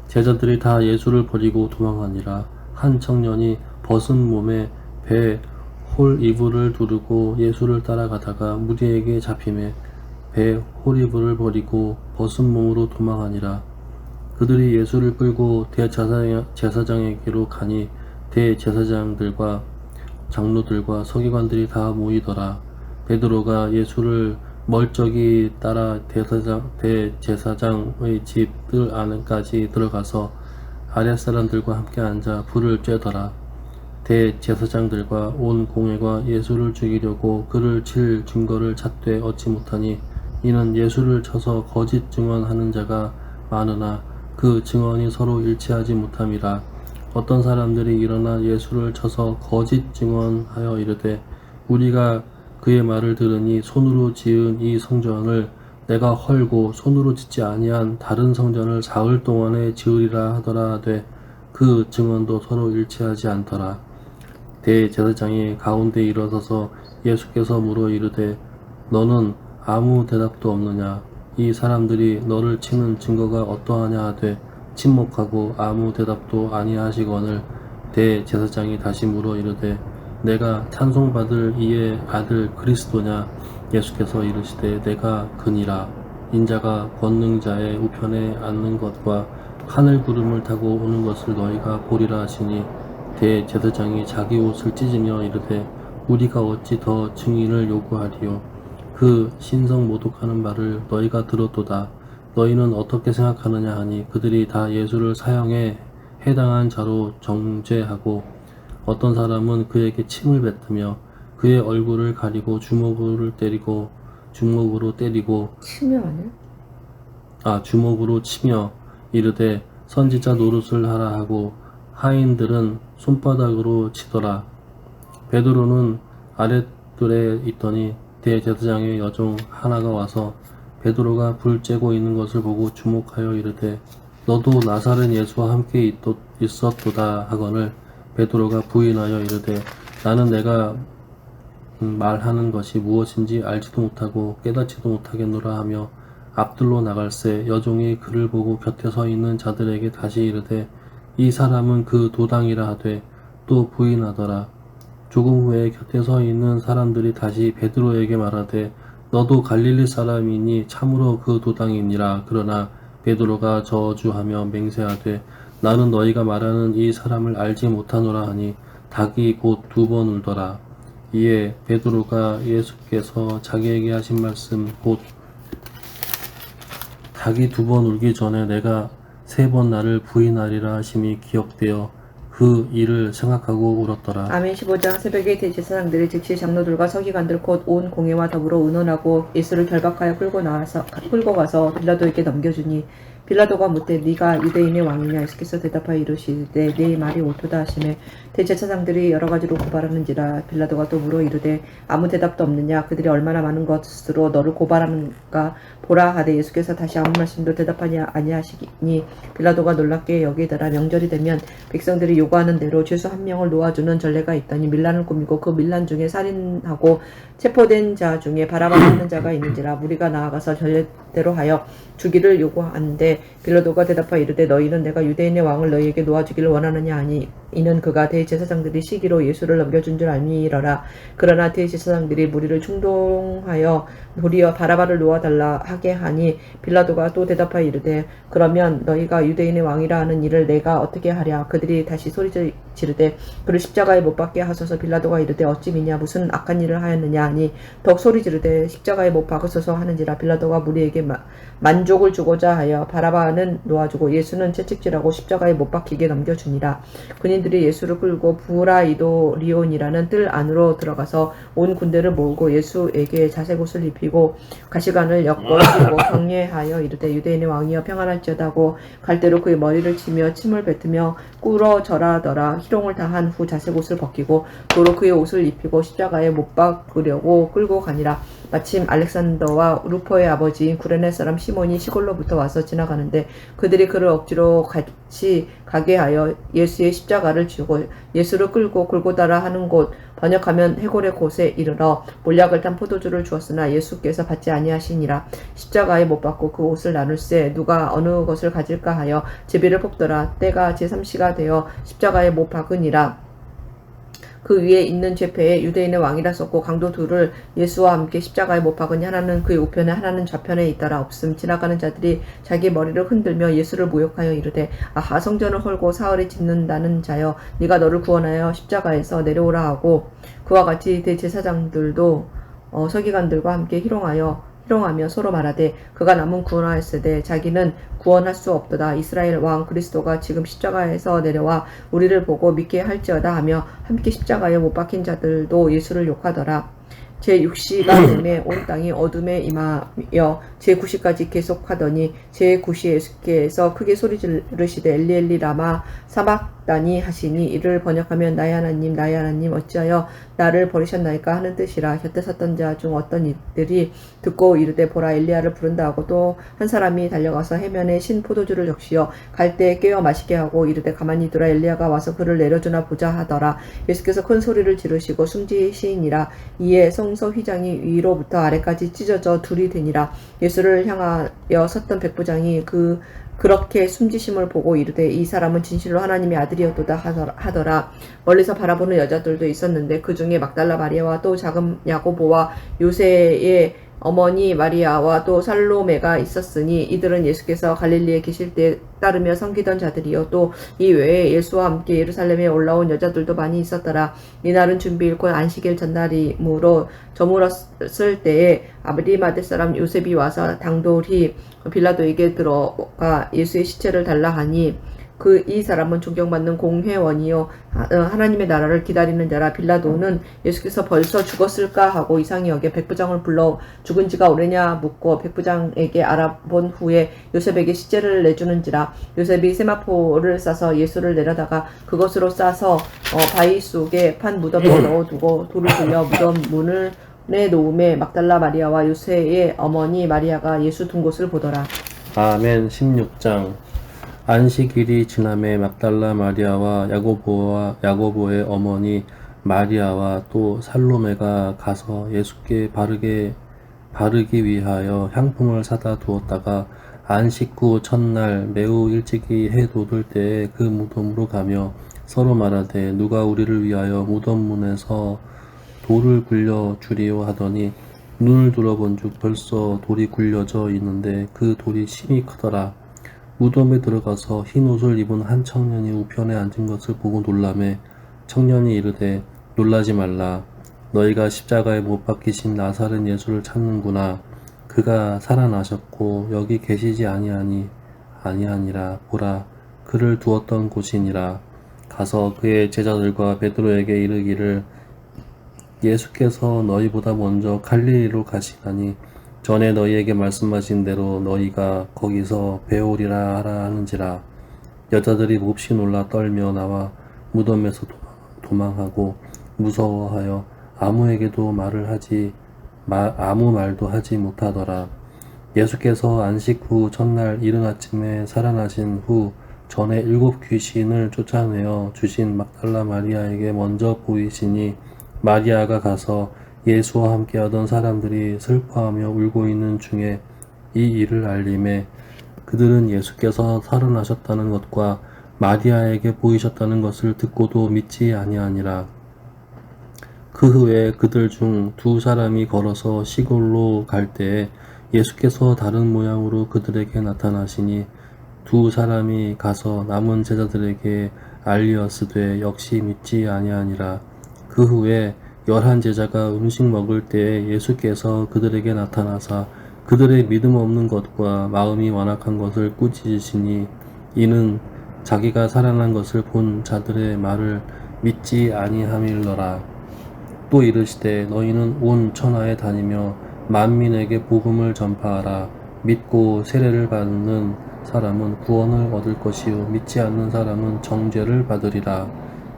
제자들이 다 예수를 버리고 도망하니라. 한 청년이 벗은 몸에 배에 홀 이불을 두르고 예수를 따라가다가 무리에게 잡힘에 배 홀 이불을 버리고 벗은 몸으로 도망하니라. 그들이 예수를 끌고 대제사장에게로 가니 대제사장들과 장로들과 서기관들이 다 모이더라. 베드로가 예수를 멀쩡히 따라 대제사장의 집 뜰 안까지 들어가서 아랫사람들과 함께 앉아 불을 쬐더라. 대제사장들과 온 공회가 예수를 죽이려고 그를 칠 증거를 찾되 얻지 못하니 이는 예수를 쳐서 거짓 증언하는 자가 많으나 그 증언이 서로 일치하지 못함이라. 어떤 사람들이 일어나 예수를 쳐서 거짓 증언하여 이르되 우리가 그의 말을 들으니 손으로 지은 이 성전을 내가 헐고 손으로 짓지 아니한 다른 성전을 사흘 동안에 지으리라 하더라 하되 그 증언도 서로 일치하지 않더라. 대제사장이 가운데 일어서서 예수께서 물어 이르되 너는 아무 대답도 없느냐. 이 사람들이 너를 치는 증거가 어떠하냐 하되 침묵하고 아무 대답도 아니하시거늘 대제사장이 다시 물어 이르되 내가 찬송받을 이의 아들 그리스도냐. 예수께서 이르시되 내가 그니라. 인자가 권능자의 우편에 앉는 것과 하늘 구름을 타고 오는 것을 너희가 보리라 하시니 대제사장이 자기 옷을 찢으며 이르되 우리가 어찌 더 증인을 요구하리요. 그 신성 모독하는 말을 너희가 들었도다. 너희는 어떻게 생각하느냐 하니 그들이 다 예수를 사형에 해당한 자로 정죄하고 어떤 사람은 그에게 침을 뱉으며 그의 얼굴을 가리고 주먹으로 때리고 주먹으로 치며 이르되 선지자 노릇을 하라 하고 하인들은 손바닥으로 치더라. 베드로는 아랫뜰에 있더니 대제사장의 여종 하나가 와서 베드로가 불 쬐고 있는 것을 보고 주목하여 이르되 너도 나사렛 예수와 함께 있었도다 하거늘 베드로가 부인하여 이르되 나는 내가 말하는 것이 무엇인지 알지도 못하고 깨닫지도 못하겠노라 하며 앞들로 나갈새 여종이 그를 보고 곁에 서 있는 자들에게 다시 이르되 이 사람은 그 도당이라 하되 또 부인하더라. 조금 후에 곁에 서 있는 사람들이 다시 베드로에게 말하되 너도 갈릴리 사람이니 참으로 그 도당이니라. 그러나 베드로가 저주하며 맹세하되 나는 너희가 말하는 이 사람을 알지 못하노라 하니 닭이 곧 2번 울더라. 이에 베드로가 예수께서 자기에게 하신 말씀 곧 닭이 2번 울기 전에 내가 3번 나를 부인하리라 하심이 기억되어 그 일을 생각하고 울었더라. 아멘. 15장. 새벽에 대제사장들이 즉시 장로들과 서기관들 곧 온 공회와 더불어 의논하고 예수를 결박하여 끌고 가서 빌라도에게 넘겨주니 빌라도가 묻되 네가 유대인의 왕이냐. 예수께서 대답하여 이르시되 네 말이 옳도다 하시매 대제사장들이 여러 가지로 고발하는지라. 빌라도가 또 물어 이르되 아무 대답도 없느냐. 그들이 얼마나 많은 것으로 너를 고발하는가 보라 하되 예수께서 다시 아무 말씀도 대답하지 아니하시니 빌라도가 놀랍게 여기더라. 명절이 되면 백성들이 요구하는 대로 죄수 한 명을 놓아주는 전례가 있더니 밀란을 꾸미고 그 밀란 중에 살인하고 체포된 자 중에 바라바라 하는 자가 있는지라. 무리가 나아가서 전례대로 하여 주기를 요구한데 빌라도가 대답하여 이르되 너희는 내가 유대인의 왕을 너희에게 놓아주기를 원하느냐 하니 이는 그가 대제사장들이 시기로 예수를 넘겨준 줄 알미러라. 그러나 대제사장들이 무리를 충동하여 도리어 바라바를 놓아달라 하게 하니 빌라도가 또 대답하여 이르되 그러면 너희가 유대인의 왕이라 하는 일을 내가 어떻게 하랴. 그들이 다시 소리 지르되 그를 십자가에 못 박게 하소서. 빌라도가 이르되 어찌 미냐 무슨 악한 일을 하였느냐 하니 더욱 소리 지르되 십자가에 못 박으소서 하는지라. 빌라도가 무리에게 만족을 주고자 하여 바라바는 놓아주고 예수는 채찍질하고 십자가에 못 박히게 넘겨주니라. 군인들이 예수를 끌고 부라이도리온이라는 뜰 안으로 들어가서 온 군대를 모으고 예수에게 자색옷을 입히고 가시관을 엮어씌우고 경례하여 이르되 유대인의 왕이여 평안할지어다 하고 갈대로 그의 머리를 치며 침을 뱉으며 꿇어 절하더라. 희롱을 다한 후 자색옷을 벗기고 도로 그의 옷을 입히고 십자가에 못 박으려고 끌고 가니라. 마침 알렉산더와 루포의 아버지인 구레네 사람 시몬이 시골로부터 와서 지나가는데 그들이 그를 억지로 같이 가게 하여 예수의 십자가를 지우고 예수를 끌고 골고다라 하는 곳 번역하면 해골의 곳에 이르러 몰약을 탄 포도주를 주었으나 예수께서 받지 아니하시니라. 십자가에 못 박고 그 옷을 나눌세 누가 어느 것을 가질까 하여 제비를 뽑더라. 때가 제3시가 되어 십자가에 못 박으니라. 그 위에 있는 죄패에 유대인의 왕이라 썼고 강도 둘을 예수와 함께 십자가에 못 박으니 하나는 그의 우편에 하나는 좌편에 있더라. 없음. 지나가는 자들이 자기 머리를 흔들며 예수를 모욕하여 이르되 아하 성전을 헐고 사흘에 짓는다는 자여 네가 너를 구원하여 십자가에서 내려오라 하고 그와 같이 대제사장들도 서기관들과 함께 희롱하며 서로 말하되 그가 남은 구원하였으되 자기는 구원할 수 없도다. 이스라엘 왕 그리스도가 지금 십자가에서 내려와 우리를 보고 믿게 할지어다 하며 함께 십자가에 못 박힌 자들도 예수를 욕하더라. 제6시가 되매 온 땅이 어둠에 임하여 제9시까지 계속하더니 제9시 예수께서 크게 소리 지르시되 엘리 엘리 라마 사박다니 하시니 이를 번역하면 나의 하나님 어찌하여 나를 버리셨나이까 하는 뜻이라. 곁에 섰던 자 중 어떤 이들이 듣고 이르되 보라 엘리야를 부른다 하고 또 한 사람이 달려가서 해면에 신 포도주를 적시어 갈대에 깨어 마시게 하고 이르되 가만히 두라 엘리야가 와서 그를 내려주나 보자 하더라. 예수께서 큰 소리를 지르시고 숨지시니라. 이에 성서 휘장이 위로부터 아래까지 찢어져 둘이 되니라. 예수를 향하여 섰던 백부장이 그렇게 숨지심을 보고 이르되 이 사람은 진실로 하나님의 아들이었도다 하더라. 멀리서 바라보는 여자들도 있었는데 그 중에 막달라 마리아와 또 작은 야고보와 요새의 어머니 마리아와 또 살로메가 있었으니 이들은 예수께서 갈릴리에 계실 때 따르며 섬기던 자들이요 또 이 외에 예수와 함께 예루살렘에 올라온 여자들도 많이 있었더라. 이날은 준비일 곧 안식일 전날이므로 저물었을 때에 아리마대 사람 요셉이 와서 당돌이 빌라도에게 들어가 예수의 시체를 달라 하니 이 사람은 존경받는 공회원이요 하나님의 나라를 기다리는 자라. 빌라도는 예수께서 벌써 죽었을까 하고 이상히 여겨 백부장을 불러 죽은 지가 오래냐 묻고 백부장에게 알아본 후에 요셉에게 시체를 내주는지라. 요셉이 세마포를 싸서 예수를 내려다가 그것으로 싸서 바위 속에 판 무덤에 넣어두고 돌을 돌려 무덤 문을 놓음에 막달라 마리아와 요새의 어머니 마리아가 예수 둔 곳을 보더라. 아멘. 16장. 안식일이 지남에 막달라 마리아와 야고보의 어머니 마리아와 또 살로메가 가서 예수께 바르기 위하여 향품을 사다 두었다가 안식 후 첫날 매우 일찍이 해 돋을 때에 그 무덤으로 가며 서로 말하되 누가 우리를 위하여 무덤 문에서 돌을 굴려 주리오 하더니 눈을 들어본즉 벌써 돌이 굴려져 있는데 그 돌이 심히 크더라. 무덤에 들어가서 흰 옷을 입은 한 청년이 우편에 앉은 것을 보고 놀라매 청년이 이르되 놀라지 말라. 너희가 십자가에 못 박히신 나사렛 예수를 찾는구나. 그가 살아나셨고 여기 계시지 아니하니라. 보라 그를 두었던 곳이니라. 가서 그의 제자들과 베드로에게 이르기를 예수께서 너희보다 먼저 갈릴리로 가시나니 전에 너희에게 말씀하신 대로 너희가 거기서 배우리라 하라 하는지라. 여자들이 몹시 놀라 떨며 나와 무덤에서 도망하고 무서워하여 아무에게도 아무 말도 하지 못하더라. 예수께서 안식 후 첫날 이른 아침에 살아나신 후 전에 7 귀신을 쫓아내어 주신 막달라 마리아에게 먼저 보이시니 마리아가 가서 예수와 함께하던 사람들이 슬퍼하며 울고 있는 중에 이 일을 알림에 그들은 예수께서 살아나셨다는 것과 마리아에게 보이셨다는 것을 듣고도 믿지 아니하니라. 그 후에 그들 중 두 사람이 걸어서 시골로 갈 때에 예수께서 다른 모양으로 그들에게 나타나시니 두 사람이 가서 남은 제자들에게 알리었으되 역시 믿지 아니하니라. 그 후에 11 제자가 음식 먹을 때에 예수께서 그들에게 나타나사 그들의 믿음 없는 것과 마음이 완악한 것을 꾸짖으시니 이는 자기가 살아난 것을 본 자들의 말을 믿지 아니함일러라. 또 이르시되 너희는 온 천하에 다니며 만민에게 복음을 전파하라. 믿고 세례를 받는 사람은 구원을 얻을 것이요 믿지 않는 사람은 정죄를 받으리라.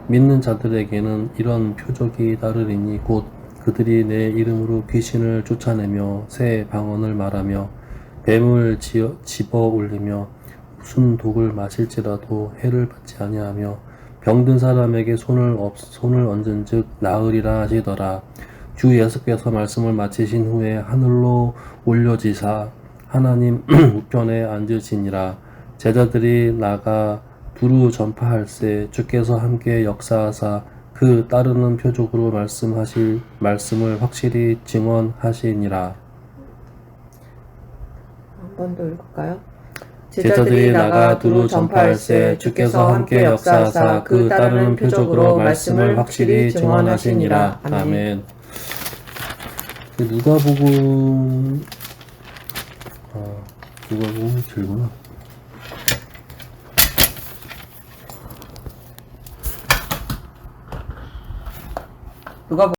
믿는 자들에게는 이런 표적이 따르리니 곧 그들이 내 이름으로 귀신을 쫓아내며 새 방언을 말하며 뱀을 집어 올리며 무슨 독을 마실지라도 해를 받지 아니하며 병든 사람에게 손을 얹은즉 나으리라 하시더라. 주 예수께서 말씀을 마치신 후에 하늘로 올려지사 하나님 우편에 앉으시니라. 제자들이 나가 두루 전파할세 주께서 함께 역사하사 그 따르는 표적으로 말씀하실 말씀을 확실히 증언하시니라. 한 번 더 읽을까요? 제자들이 나가 두루 전파할세 주께서 함께 역사하사 그 따르는 표적으로 말씀을 확실히 증언하시니라. 아멘. 누가복음 누가복음 길구나. 누가